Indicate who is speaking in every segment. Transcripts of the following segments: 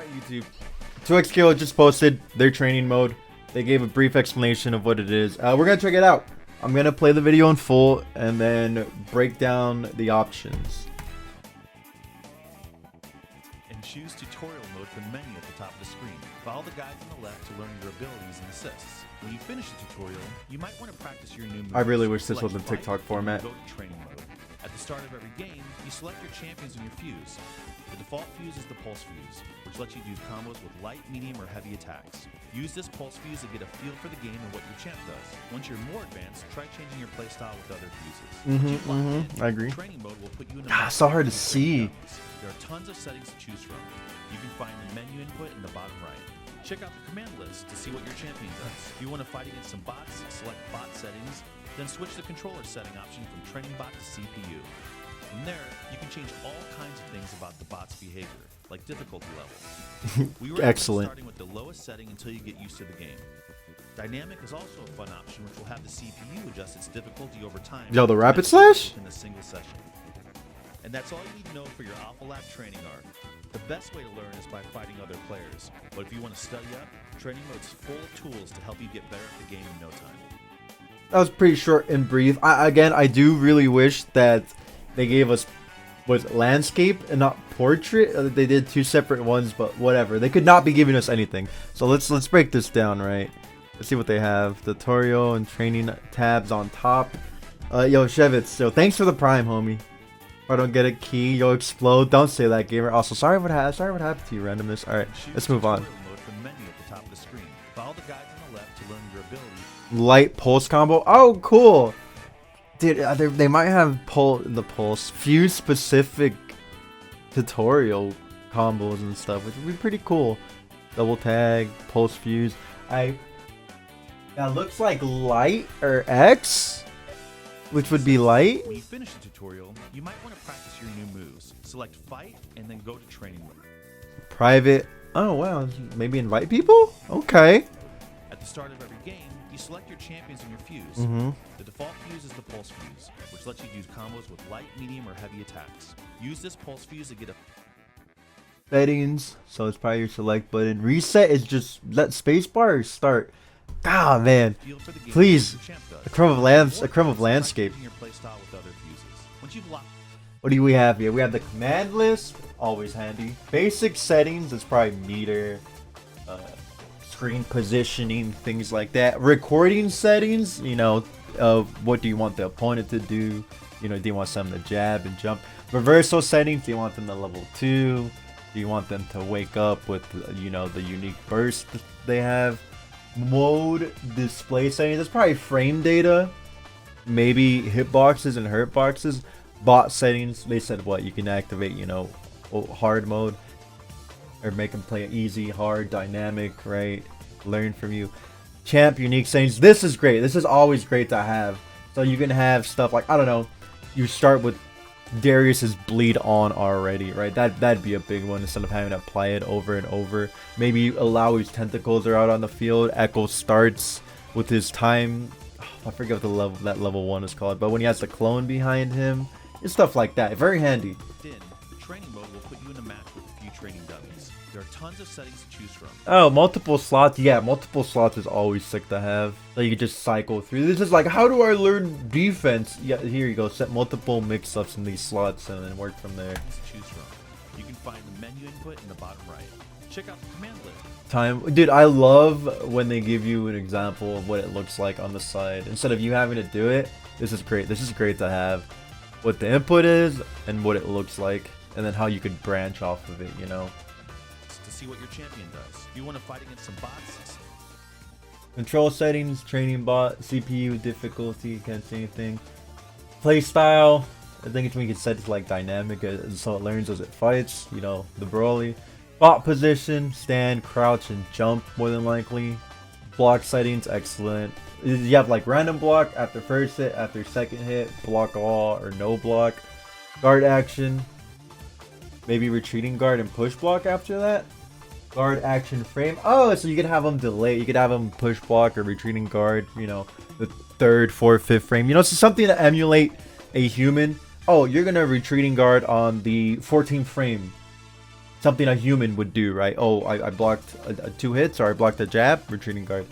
Speaker 1: Alright, YouTube. 2xKO just posted their training mode. They gave a brief explanation of what it is. We're gonna check it out. I'm gonna play the video in full and then break down the options.
Speaker 2: And choose tutorial mode from the menu at the top of the screen. Follow the guides on the left to learn your abilities and assists. When you finish the tutorial, you might want to practice your new moves.
Speaker 1: I really wish this was in
Speaker 2: Select
Speaker 1: TikTok
Speaker 2: fight,
Speaker 1: format.
Speaker 2: Go to training mode. At the start of every game, you select your champions and your fuse. The default fuse is the pulse fuse, which lets you do combos with light, medium, or heavy attacks. Use this pulse fuse to get a feel for the game and what your champ does. Once you're more advanced, try changing your playstyle with other fuses.
Speaker 1: I agree.
Speaker 2: Training mode will put you in
Speaker 1: It's so hard to see.
Speaker 2: There are tons of settings to choose from. You can find the menu input in the bottom right. Check out the command list to see what your champion does. If you want to fight against some bots, select bot settings, then switch the controller setting option from training bot to CPU. From there, you can change all kinds of things about the bot's behavior, like difficulty level. We were starting with the lowest setting until you get used to the game. Dynamic is also a fun option, which will have the CPU adjust its difficulty over time.
Speaker 1: Yo, the rapid slash?
Speaker 2: In a single session. And that's all you need to know for your Alpha Lab training arc. The best way to learn is by fighting other players. But if you want to study up, training mode's full of tools to help you get better at the game in no time.
Speaker 1: That was pretty short and brief. I do really wish that they gave us landscape and not portrait. They did two separate ones, but whatever. They could not be giving us anything. So let's break this down, right? Let's see what they have. Tutorial and training tabs on top. Yo, Shevitz, yo, thanks for the prime, homie. If I don't get a key, you'll explode. Don't say that, gamer. Also, sorry what happened to you, randomness. All right, let's move on.
Speaker 2: Mode from the menu at the top of the screen. Follow the guides on the left to learn your abilities.
Speaker 1: Light pulse combo. Oh, cool. Dude, they might have the pulse fuse specific tutorial combos and stuff, which would be pretty cool. Double tag, pulse fuse. That looks like light or X, which would be light.
Speaker 2: When you finish the tutorial, you might want to practice your new moves. Select fight and then go to training mode.
Speaker 1: Private. Oh wow, maybe invite people. Okay.
Speaker 2: At the start of every game, you select your champions and your fuse. The default fuse is the pulse fuse, which lets you do combos with light, medium, or heavy attacks. Use this pulse fuse to get a
Speaker 1: settings, so it's probably your select button. Reset is just let spacebar or start. Ah man, please, a crumb of landscape. What do we have here? We have the command list, always handy. Basic settings is probably meter, screen positioning, things like that. Recording settings, you know, what do you want the opponent to do? You know, do you want them to jab and jump? Reversal settings, do you want them to level 2? Do you want them to wake up with, you know, the unique burst they have? Mode display settings, that's probably frame data, maybe hitboxes and hurtboxes. Bot settings, they said what you can activate, you know, hard mode, or make them play easy, hard, dynamic, right? Learn from you. Champ unique settings, this is great. This is always great to have. So you can have stuff like, I don't know, you start with Darius's bleed on already, right? That'd be a big one instead of having to apply it over and over. Maybe allow his tentacles are out on the field. Echo starts with his time. I forget what that level 1 is called, but when he has the clone behind him, and stuff like that. Very handy.
Speaker 2: The training mode will put you in a match with a few training dummies. There are tons of settings to choose from.
Speaker 1: Oh, multiple slots. Yeah, multiple slots is always sick to have. So you can just cycle through. This is like, how do I learn defense? Yeah, here you go. Set multiple mix-ups in these slots and then work from there.
Speaker 2: To choose from. You can find the menu input in the bottom right. Check out the command list.
Speaker 1: Time. Dude, I love when they give you an example of what it looks like on the side. Instead of you having to do it, this is great. This is great to have. What the input is and what it looks like. And then how you could branch off of it, you know.
Speaker 2: To see what your champion does. If you want to fight against some bots.
Speaker 1: Control settings, training bot, CPU difficulty, can't see anything. Play style, I think it's when you can set it to like dynamic so it learns as it fights, you know, the Broly. Bot position, stand, crouch, and jump more than likely. Block settings, excellent. You have like random block after first hit, after second hit, block all or no block. Guard action, maybe retreating guard and push block after that. Guard action frame. Oh, so you could have them delay. You could have them push block or retreating guard, you know, the 3rd, 4th, 5th frame. You know, so something to emulate a human. Oh, you're going to retreating guard on the 14th frame. something a human would do, right? Oh, I blocked 2 hits, or I blocked a jab, retreating guard.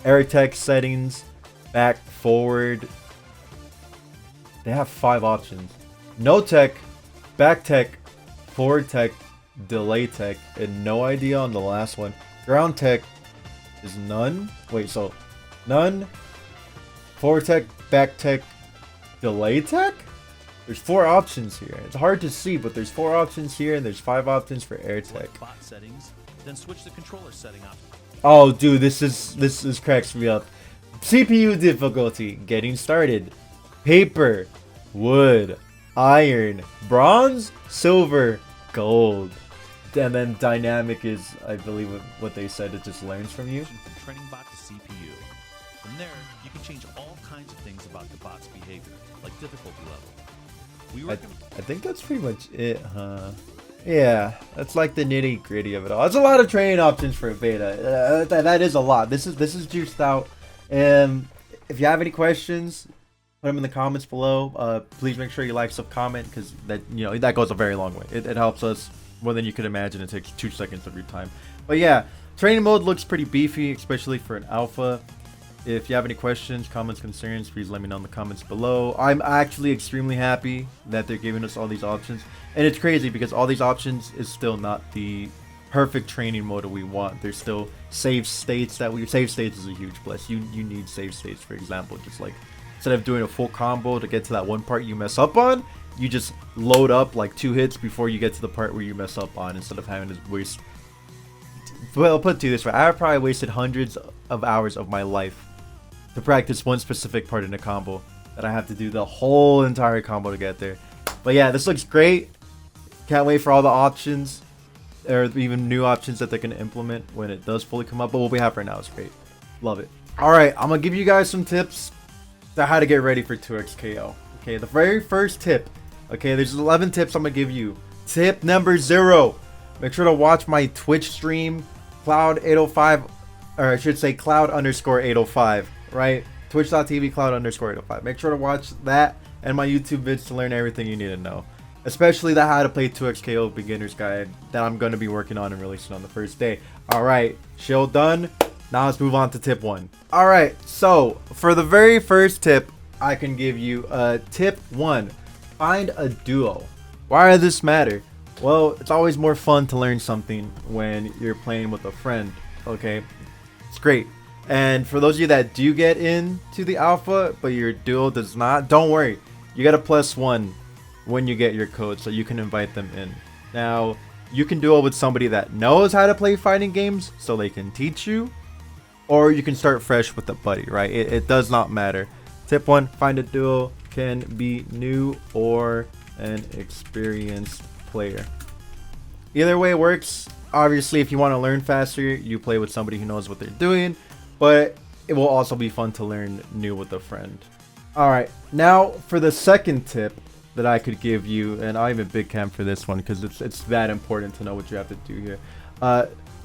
Speaker 1: Air tech settings, back, forward. They have 5 options. No tech, back tech, forward tech, delay tech, and no idea on the last one. Ground tech is none. Wait, so none, forward tech, back tech, delay tech? There's 4 options here. It's hard to see, but there's 4 options here, and there's 5 options for air tech.
Speaker 2: Bot settings, then switch the controller setting up.
Speaker 1: Oh, dude, this is cracks me up. CPU difficulty, getting started. Paper, wood, iron, bronze, silver, gold. And then dynamic is, I believe what they said, it just learns from you.
Speaker 2: From training bot to CPU. From there, you can change all kinds of things about the bot's behavior, like difficulty level.
Speaker 1: I think that's pretty much it, huh? Yeah, that's like the nitty gritty of it all. That's a lot of training options for a beta. That is a lot. This is juiced out. And if you have any questions, put them in the comments below. Please make sure you like, sub, comment, because that goes a very long way. It helps us more than you could imagine. It takes 2 seconds of your time. But yeah, training mode looks pretty beefy, especially for an alpha. If you have any questions, comments, concerns, please let me know in the comments below. I'm actually extremely happy that they're giving us all these options. And it's crazy because all these options is still not the perfect training mode that we want. There's still save states save states is a huge plus. You need save states, for example. Just like instead of doing a full combo to get to that one part you mess up on, you just load up like 2 hits before you get to the part where you mess up on, instead of having to waste. Well, I'll put it to you this way. I probably wasted hundreds of hours of my life to practice one specific part in a combo that I have to do the whole entire combo to get there. But yeah, this looks great. Can't wait for all the options, or even new options that they're going to implement when it does fully come up. But what we have right now is great. Love it. Alright, I'm going to give you guys some tips to how to get ready for 2xKO. Okay, the very first tip. Okay, there's 11 tips I'm going to give you. Tip number 0. Make sure to watch my Twitch stream, Cloud805, or I should say Cloud_805. Right, twitch.tv Cloud_805. Make sure to watch that and my YouTube vids to learn everything you need to know, especially the how to play 2xKO beginner's guide that I'm going to be working on and releasing on the first day. Alright, shill done. Now let's move on to tip 1. Alright, so for the very first tip, I can give you tip 1. Find a duo. Why does this matter? Well, it's always more fun to learn something when you're playing with a friend. Okay, it's great. And for those of you that do get into the alpha, but your duo does not, don't worry. You got a +1 when you get your code, so you can invite them in. Now, you can duo with somebody that knows how to play fighting games, so they can teach you. Or you can start fresh with a buddy, right? It does not matter. Tip 1, find a duo. Can be new or an experienced player. Either way works. Obviously, if you want to learn faster, you play with somebody who knows what they're doing. But it will also be fun to learn new with a friend. Alright, now for the second tip that I could give you, and I'm a big cam for this one because it's that important to know what you have to do here.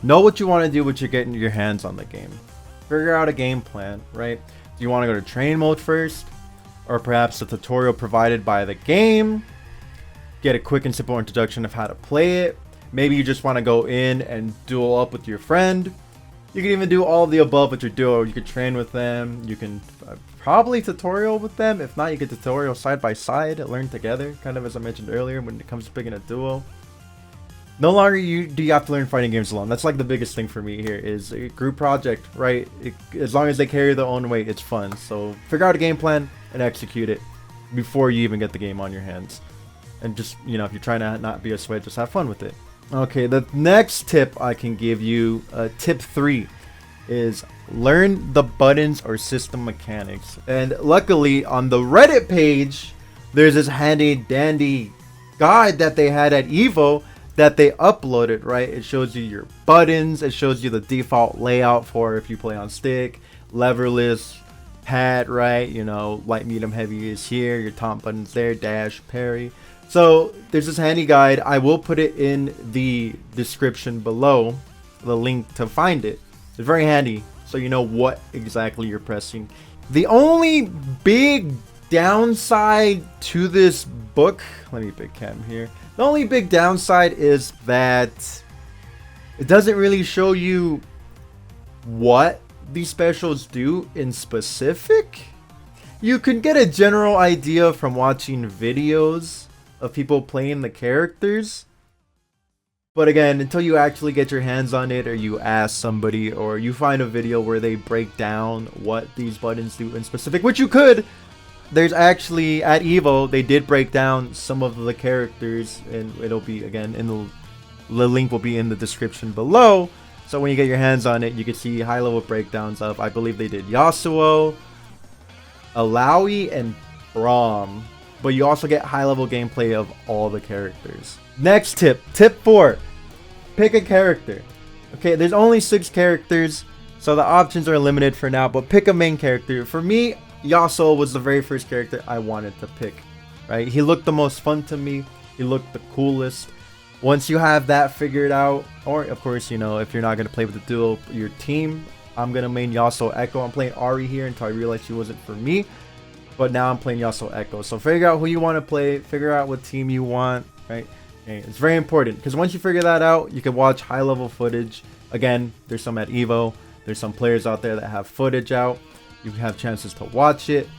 Speaker 1: Know what you want to do when you're getting your hands on the game. Figure out a game plan, right? Do you want to go to train mode first? Or perhaps a tutorial provided by the game? Get a quick and simple introduction of how to play it. Maybe you just want to go in and duel up with your friend. You can even do all of the above with your duo. You could train with them. You can probably tutorial with them. If not, you get tutorial side by side, learn together, kind of as I mentioned earlier when it comes to picking a duo. No longer do you have to learn fighting games alone. That's like the biggest thing for me here is a group project, right? As long as they carry their own weight, it's fun. So figure out a game plan and execute it before you even get the game on your hands. And just, if you're trying to not be a sweat, just have fun with it. Okay, the next tip I can give you, tip 3, is learn the buttons or system mechanics. And luckily on the Reddit page, there's this handy dandy guide that they had at Evo that they uploaded, right? It shows you your buttons, it shows you the default layout for if you play on stick, leverless, pad, right? Light, medium, heavy is here, your taunt buttons there, dash, parry. So there's this handy guide. I will put it in the description below, the link to find it. It's very handy, so you know what exactly you're pressing. The only big downside to this book, let me big cam here. The only big downside is that it doesn't really show you what these specials do in specific. You can get a general idea from watching videos of people playing the characters. But again, until you actually get your hands on it, or you ask somebody, or you find a video where they break down what these buttons do in specific, which you could. There's actually, at Evo, they did break down some of the characters, and it'll be, again, in the link will be in the description below. So when you get your hands on it, you can see high-level breakdowns of, I believe they did Yasuo, Alawi, and Braum. But you also get high-level gameplay of all the characters. Next tip, tip 4. Pick a character. Okay, there's only 6 characters, so the options are limited for now, but pick a main character. For me, Yasuo was the very first character I wanted to pick, right? He looked the most fun to me. He looked the coolest. Once you have that figured out, or of course, you know, if you're not going to play with the duo, your team, I'm going to main Yasuo Echo. I'm playing Ari here until I realized she wasn't for me, but now I'm playing Yasuo Echo. So figure out who you want to play, figure out what team you want, right? Okay, it's very important, because once you figure that out, you can watch high-level footage. Again, there's some at Evo. There's some players out there that have footage out. You have chances to watch it.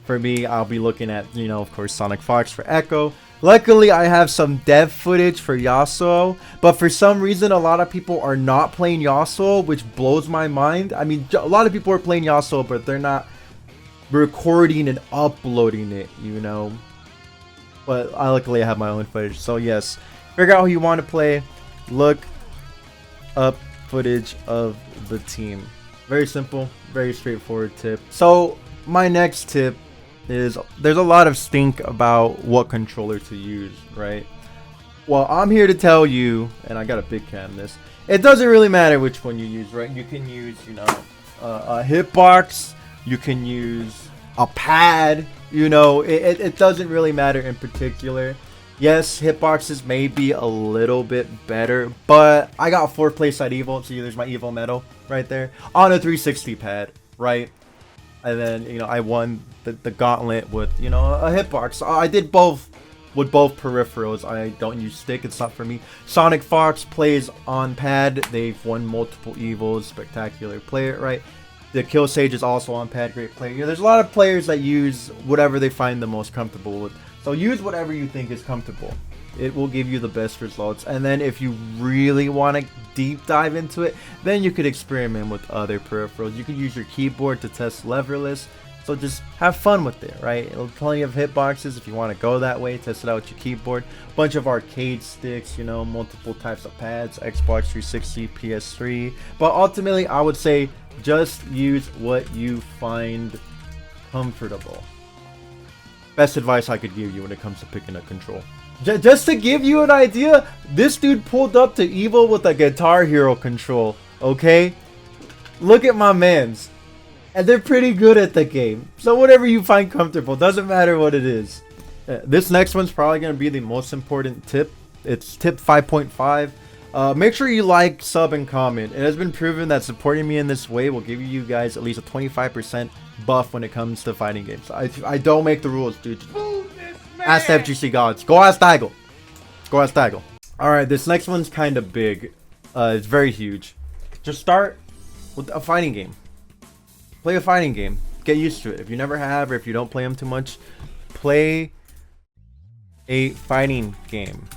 Speaker 1: For me, I'll be looking at, you know, of course, Sonic Fox for Echo. Luckily, I have some dev footage for Yasuo, but for some reason, a lot of people are not playing Yasuo, which blows my mind. I mean, a lot of people are playing Yasuo, but they're not recording and uploading it, you know. But luckily, I have my own footage. So yes, figure out who you want to play. Look up footage of the team. Very simple, very straightforward tip. So my next tip is, there's a lot of stink about what controller to use, right? Well, I'm here to tell you, and I got a big canvas, it doesn't really matter which one you use, right? You can use, you know, a hitbox, you can use a pad, you know, it doesn't really matter in particular. Yes, hitboxes may be a little bit better, but I got 4th place at Evo. See, there's my Evo medal right there on a 360 pad, right? And then, you know, I won the gauntlet with, you know, a hitbox. I did both with both peripherals. I don't use stick, it's not for me. Sonic Fox plays on pad. They've won multiple Evos, spectacular player, right? The Kill Sage is also on pad, great player. You know, there's a lot of players that use whatever they find the most comfortable with. So use whatever you think is comfortable. It will give you the best results. And then if you really want to deep dive into it, then you could experiment with other peripherals. You could use your keyboard to test leverless. So just have fun with it, right? Plenty of hitboxes if you want to go that way. Test it out with your keyboard. Bunch of arcade sticks, you know, multiple types of pads, Xbox 360, PS3. But ultimately, I would say just use what you find comfortable. Best advice I could give you when it comes to picking a control. Just to give you an idea, this dude pulled up to Evo with a Guitar Hero control, okay? Look at my mans. And they're pretty good at the game. So whatever you find comfortable, doesn't matter what it is. This next one's probably going to be the most important tip. It's tip 5.5. Make sure you like, sub, and comment. It has been proven that supporting me in this way will give you guys at least a 25% buff when it comes to fighting games. I don't make the rules, dude. Ask the FGC gods. Go ask Daigle. Go ask Daigle. Alright, this next one's kind of big. It's very huge. Just start with a fighting game. Play a fighting game. Get used to it. If you never have, or if you don't play them too much, play a fighting game.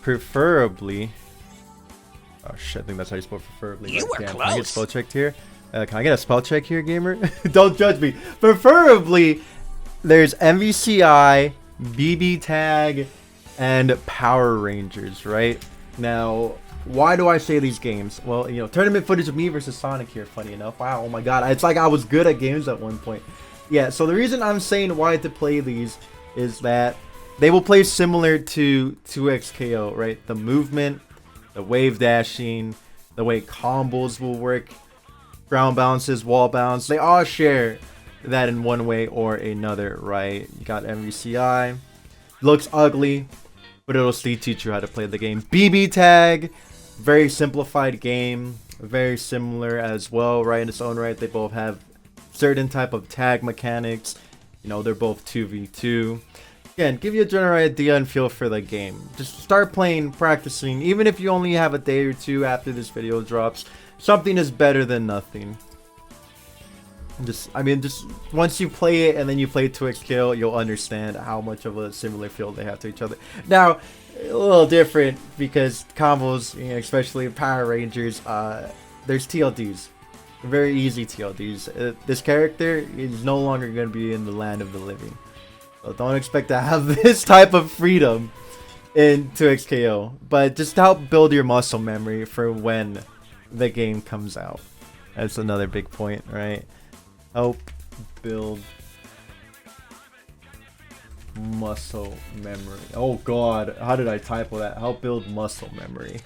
Speaker 1: Preferably. Oh shit, I think that's how you spell preferably.
Speaker 3: You were
Speaker 1: close. Can I get spell checked here? Can I get a spell check here, gamer? Don't judge me. Preferably, there's MVCI, BBTAG, and Power Rangers, right? Now, why do I say these games? Well, you know, tournament footage of me versus Sonic here, funny enough. Wow, oh my god, it's like I was good at games at one point. Yeah, so the reason I'm saying why to play these is that they will play similar to 2XKO, right? The movement, the wave dashing, the way combos will work, ground bounces, wall bounce, they all share that in one way or another, right? You got MVCI, looks ugly, but it'll still teach you how to play the game. BBTAG, very simplified game, very similar as well, right? In its own right, they both have certain type of tag mechanics. You know, they're both 2v2. Again, give you a general idea and feel for the game. Just start playing, practicing. Even if you only have a day or two after this video drops, something is better than nothing. Just once you play it and then you play 2xKO, you'll understand how much of a similar feel they have to each other. Now, a little different because combos, you know, especially Power Rangers, there's TLDs. Very easy TLDs. This character is no longer going to be in the land of the living. So don't expect to have this type of freedom in 2xKO. But just to help build your muscle memory for when the game comes out. That's another big point, right? Help build muscle memory. Oh god, how did I typo that? Help build muscle memory.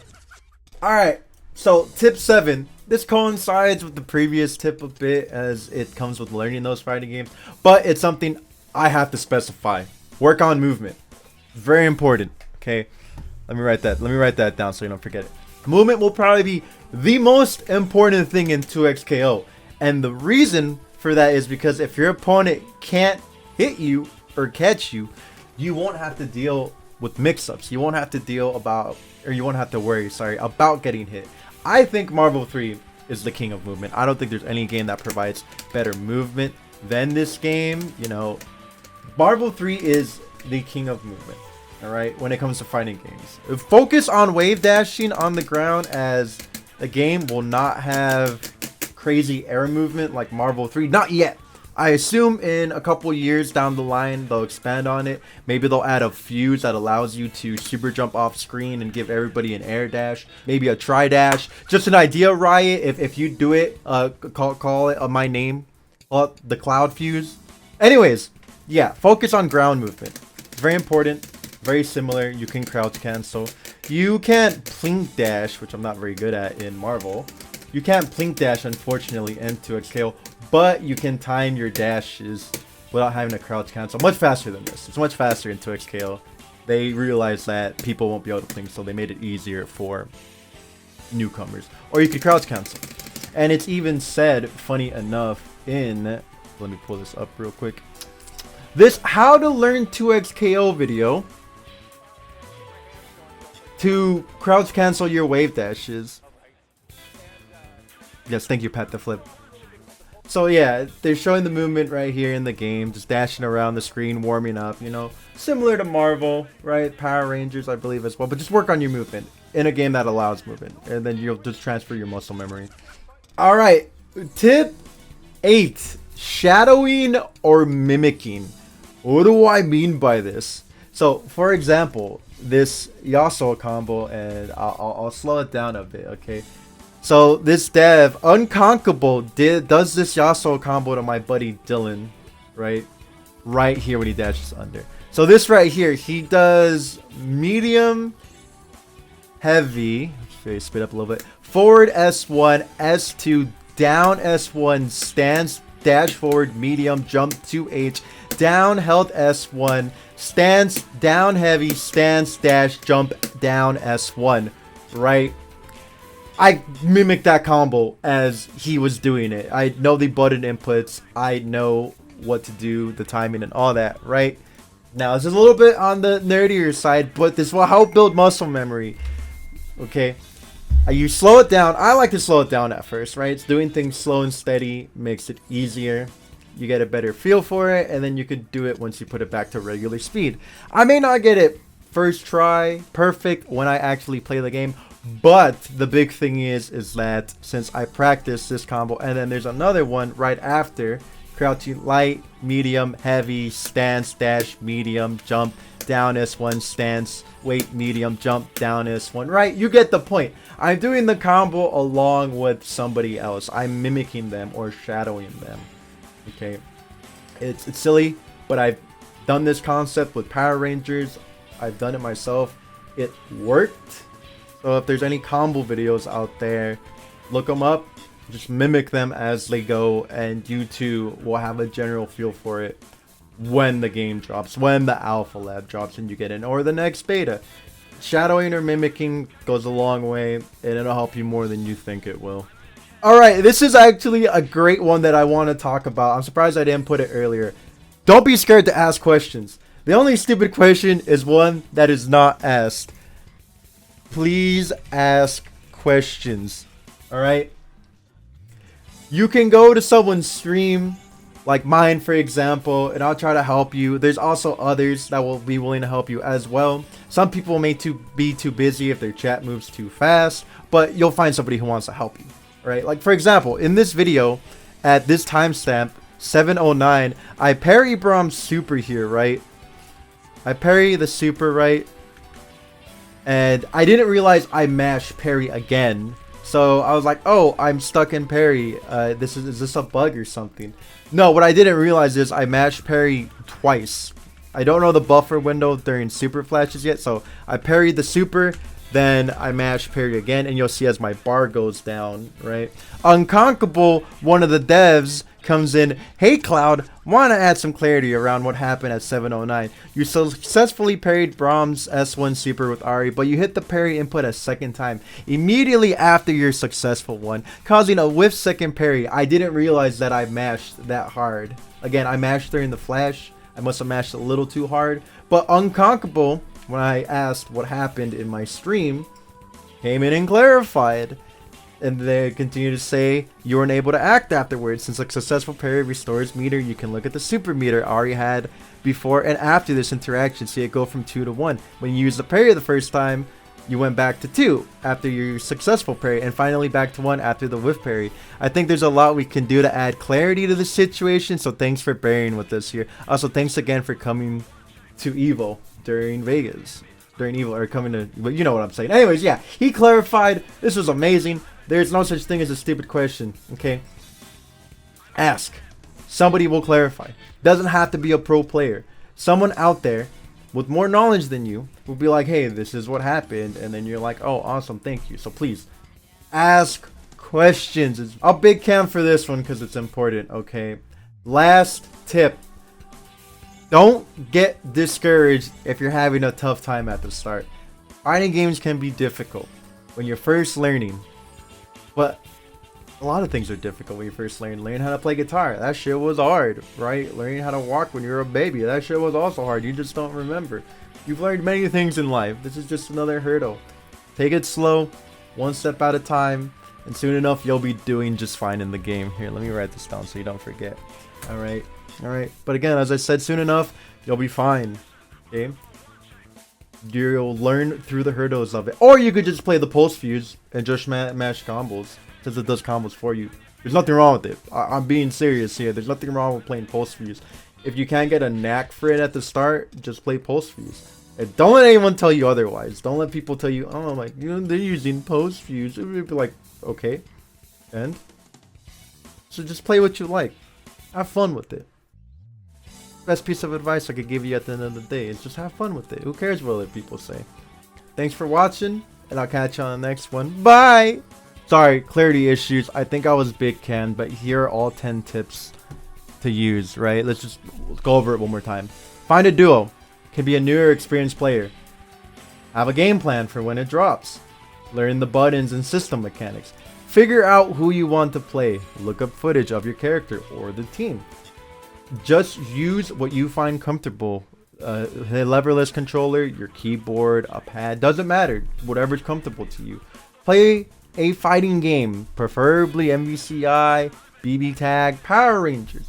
Speaker 1: Alright, so tip 7. This coincides with the previous tip a bit as it comes with learning those fighting games. But it's something I have to specify. Work on movement. Very important. Okay. Let me write that down so you don't forget it. Movement will probably be the most important thing in 2xKO. And the reason for that is because if your opponent can't hit you or catch you, you won't have to deal with mix-ups. You won't have to you won't have to worry, about getting hit. I think Marvel 3 is the king of movement. I don't think there's any game that provides better movement than this game. You know, Marvel 3 is the king of movement, alright, when it comes to fighting games. Focus on wave dashing on the ground, as the game will not have crazy air movement like Marvel 3. Not yet. I assume in a couple years down the line they'll expand on it. Maybe they'll add a fuse that allows you to super jump off screen and give everybody an air dash. Maybe a tri dash. Just an idea, Riot. If you do it, call it my name. Call it the cloud fuse. Anyways, yeah, focus on ground movement. Very important. Very similar. You can crouch cancel. You can't plink dash, which I'm not very good at in Marvel. You can't plink dash, unfortunately, into 2xKO, but you can time your dashes without having to crouch cancel much faster than this. It's much faster in 2xKO. They realized that people won't be able to plink, so they made it easier for newcomers. Or you could crouch cancel. And it's even said, funny enough, in... Let me pull this up real quick. This how to learn 2xKO video to crouch cancel your wave dashes. Yes, thank you, Pat the Flip. So yeah, they're showing the movement right here in the game, just dashing around the screen, warming up, you know, similar to Marvel, right? Power Rangers, I believe, as well. But just work on your movement in a game that allows movement, and then you'll just transfer your muscle memory. All right, tip 8: shadowing or mimicking. What do I mean by this? So, for example, this Yasuo combo, and I'll slow it down a bit, okay? So this dev, Unconkable, does this Yasuo combo to my buddy Dylan, right? Right here when he dashes under. So this right here, he does medium, heavy, spit up a little bit, forward S1, S2, down S1, stance, dash forward, medium, jump 2H, down, held S1, stance, down heavy, stance, dash, jump, down S1, right? I mimicked that combo as he was doing it. I know the button inputs. I know what to do, the timing and all that, right? Now, this is a little bit on the nerdier side, but this will help build muscle memory. Okay? You slow it down. I like to slow it down at first, right? It's doing things slow and steady makes it easier. You get a better feel for it, and then you could do it once you put it back to regular speed. I may not get it first try perfect when I actually play the game, but the big thing is that since I practice this combo, and then there's another one right after, crouching light, medium, heavy, stance, dash, medium, jump, down S1, stance, wait, medium, jump, down S1, right? You get the point. I'm doing the combo along with somebody else. I'm mimicking them or shadowing them. Okay, it's silly, but I've done this concept with Power Rangers. I've done it myself. It worked. So if there's any combo videos out there, look them up, just mimic them as they go, and you too will have a general feel for it when the game drops, when the alpha lab drops and you get in, or the next beta. Shadowing or mimicking goes a long way, and it'll help you more than you think it will. Alright, this is actually a great one that I want to talk about. I'm surprised I didn't put it earlier. Don't be scared to ask questions. The only stupid question is one that is not asked. Please ask questions. Alright? You can go to someone's stream, like mine for example, and I'll try to help you. There's also others that will be willing to help you as well. Some people may be too busy if their chat moves too fast, but you'll find somebody who wants to help you. Right? Like for example, in this video, at this timestamp, 7:09, I parry Brahms super here, right? I parry the super, right? And I didn't realize I mashed parry again. So I was like, oh, I'm stuck in parry. Is this a bug or something? No, what I didn't realize is I mashed parry twice. I don't know the buffer window during super flashes yet, so I parried the super, then I mash parry again, and you'll see as my bar goes down, right? Unconquerable, one of the devs, comes in, hey Cloud, want to add some clarity around what happened at 7:09. You successfully parried Brahms S1 super with Ari, but you hit the parry input a second time immediately after your successful one, causing a whiff second parry. I didn't realize that I mashed that hard. Again, I mashed during the flash. I must have mashed a little too hard. But Unconquerable, when I asked what happened in my stream, came in and clarified. And they continue to say you weren't able to act afterwards. Since a successful parry restores meter, you can look at the super meter Ari had before and after this interaction. See it go from 2 to 1. When you used the parry the first time, you went back to 2 after your successful parry, and finally back to 1 after the whiff parry. I think there's a lot we can do to add clarity to the situation, so thanks for bearing with us here. Also, thanks again for coming to Evo during Vegas. During Evo, or coming to, but you know what I'm saying. Anyways, yeah, he clarified. This was amazing. There's no such thing as a stupid question, okay? Ask. Somebody will clarify. Doesn't have to be a pro player. Someone out there with more knowledge than you will be like, hey, this is what happened. And then you're like, oh, awesome, thank you. So please, ask questions. I'll big cam for this one because it's important, okay? Last tip. Don't get discouraged if you're having a tough time at the start. Fighting games can be difficult when you're first learning. But a lot of things are difficult when you first learn how to play guitar. That shit was hard, right? Learning how to walk when you're a baby. That shit was also hard. You just don't remember. You've learned many things in life. This is just another hurdle. Take it slow, one step at a time, and soon enough you'll be doing just fine in the game. Here, let me write this down so you don't forget. Alright. But again, as I said, soon enough you'll be fine. Okay? You'll learn through the hurdles of it. Or you could just play the pulse fuse and just mash combos, since it does combos for you. There's nothing wrong with it. I'm being serious here. There's nothing wrong with playing pulse fuse. If you can't get a knack for it at the start, just play pulse fuse. And don't let anyone tell you otherwise. Don't let people tell you, oh, like, you know, they're using pulse fuse. It would be like, okay. And? So just play what you like. Have fun with it. Best piece of advice I could give you at the end of the day is just have fun with it. Who cares what other people say? Thanks for watching, and I'll catch you on the next one. Bye! Sorry, clarity issues. I think I was big canned, but here are all 10 tips to use, right? Let's just go over it one more time. Find a duo. Can be a new or experienced player. Have a game plan for when it drops. Learn the buttons and system mechanics. Figure out who you want to play. Look up footage of your character or the team. Just use what you find comfortable. A leverless controller, your keyboard, a pad, doesn't matter. Whatever's comfortable to you. Play a fighting game, preferably MVCI, BBTAG, Power Rangers.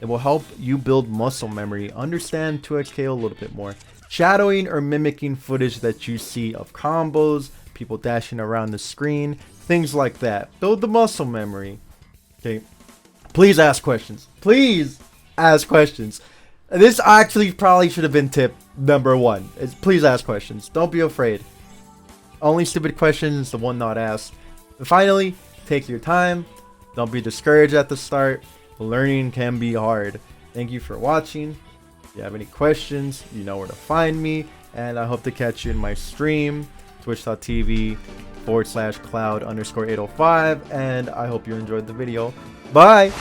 Speaker 1: It will help you build muscle memory, understand 2XK a little bit more. Shadowing or mimicking footage that you see of combos, people dashing around the screen, things like that. Build the muscle memory. Okay. Please ask questions. Please ask questions. This actually probably should have been tip number 1. Is please ask questions. Don't be afraid. Only stupid questions, the one not asked. And finally, take your time. Don't be discouraged at the start. Learning can be hard. Thank you for watching. If you have any questions, you know where to find me. And I hope to catch you in my stream, twitch.tv/cloud_805. And I hope you enjoyed the video. Bye!